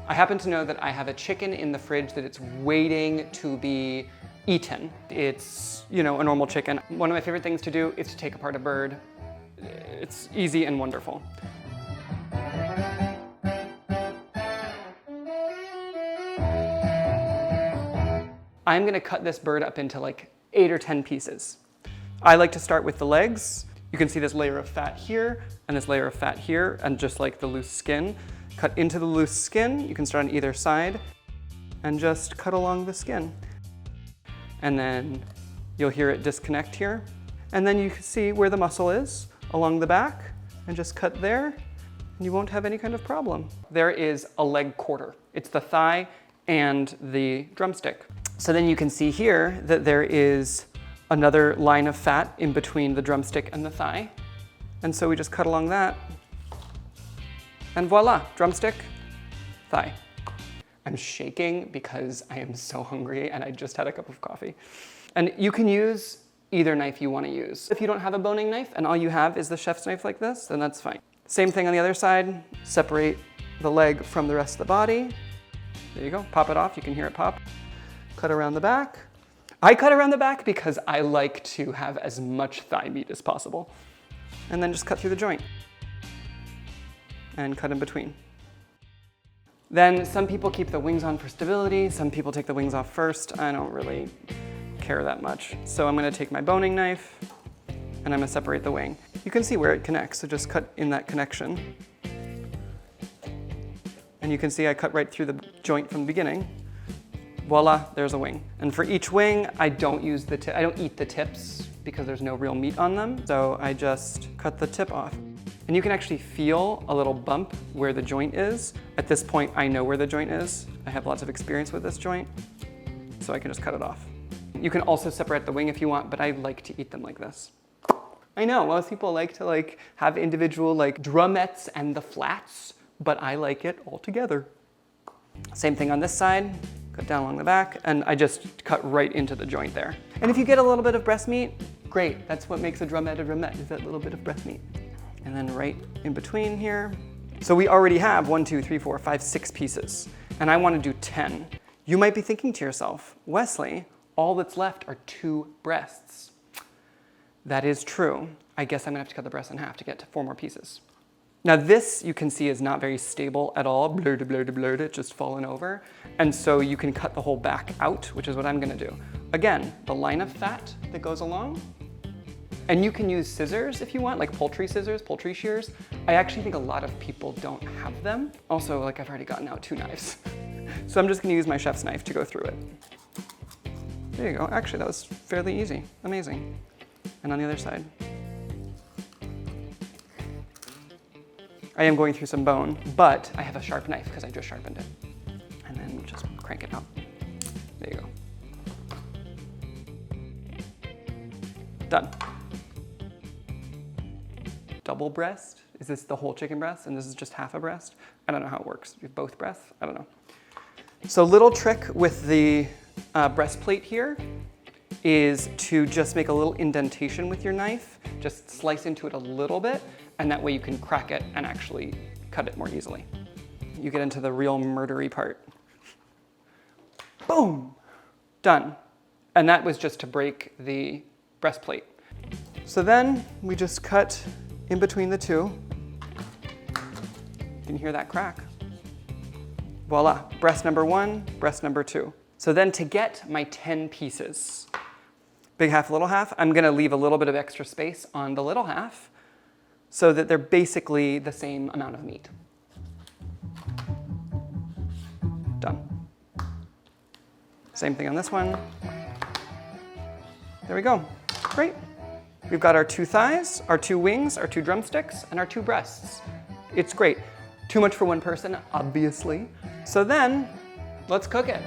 I happen to know that I have a chicken in the fridge that it's waiting to be eaten. It's, a normal chicken. One of my favorite things to do is to take apart a bird. It's easy and wonderful. I'm gonna cut this bird up into like 8 or 10 pieces. I like to start with the legs. You can see this layer of fat here and this layer of fat here, and just like the loose skin. Cut into the loose skin. You can start on either side and just cut along the skin. And then you'll hear it disconnect here. And then you can see where the muscle is along the back, and just cut there, and you won't have any kind of problem. There is a leg quarter. It's the thigh and the drumstick. So then you can see here that there is another line of fat in between the drumstick and the thigh. And so we just cut along that, and voila, drumstick, thigh. I'm shaking because I am so hungry and I just had a cup of coffee. And you can use either knife you want to use. If you don't have a boning knife and all you have is the chef's knife like this, then that's fine. Same thing on the other side. Separate the leg from the rest of the body. There you go, pop it off, you can hear it pop. Cut around the back. I cut around the back because I like to have as much thigh meat as possible. And then just cut through the joint. And cut in between. Then some people keep the wings on for stability, some people take the wings off first. I don't really care that much. So I'm gonna take my boning knife and I'm gonna separate the wing. You can see where it connects, so just cut in that connection. And you can see I cut right through the joint from the beginning. Voila, there's a wing. And for each wing, I don't eat the tips because there's no real meat on them. So I just cut the tip off. And you can actually feel a little bump where the joint is. At this point, I know where the joint is. I have lots of experience with this joint, so I can just cut it off. You can also separate the wing if you want, but I like to eat them like this. I know, most people like to have individual drumettes and the flats, but I like it all together. Same thing on this side. Cut down along the back, and I just cut right into the joint there. And if you get a little bit of breast meat, great. That's what makes a drumette, is that little bit of breast meat. And then right in between here. So we already have 1, 2, 3, 4, 5, 6 pieces, and I want to do 10. You might be thinking to yourself, Wesley, all that's left are 2 breasts. That is true. I guess I'm gonna have to cut the breast in half to get to 4 more pieces. Now this, you can see, is not very stable at all. Blurred, blurred, blurred, it's just fallen over. And so you can cut the whole back out, which is what I'm gonna do. Again, the line of fat that goes along. And you can use scissors if you want, like poultry scissors, poultry shears. I actually think a lot of people don't have them. Also, I've already gotten out 2 knives. So I'm just gonna use my chef's knife to go through it. There you go. Actually, that was fairly easy. Amazing. And on the other side. I am going through some bone, but I have a sharp knife because I just sharpened it. And then just crank it out. There you go. Done. Double breast? Is this the whole chicken breast and this is just half a breast? I don't know how it works. You have both breasts? I don't know. So little trick with the breastplate here is to just make a little indentation with your knife. Just slice into it a little bit, and that way you can crack it and actually cut it more easily. You get into the real murdery part. Boom! Done. And that was just to break the breastplate. So then we just cut in between the 2. You can hear that crack. Voila, breast number 1, breast number 2. So then to get my 10 pieces, big half, little half, I'm gonna leave a little bit of extra space on the little half so that they're basically the same amount of meat. Done. Same thing on this one. There we go, great. We've got our 2 thighs, our 2 wings, our 2 drumsticks, and our 2 breasts. It's great. Too much for one person, obviously. So then, let's cook it.